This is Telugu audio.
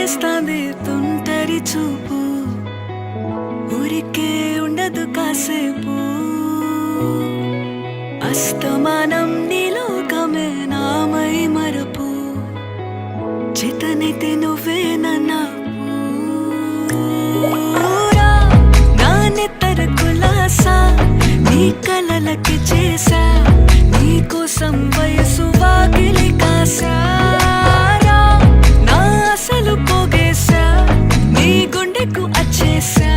చేస్తాంది తుంటరి చూపు ఊరికే ఉండదు కాసేపు అస్తమానం నీలోకమే నామై మరపు చేతనైతే నువ్వే నాన్నెత్తర కులాసా నీ కలలకి చేసా నీ కోసం వయసు వాకిలి కాసా నా అసలు పోగేసా నీ గుండెకు అచ్చేసా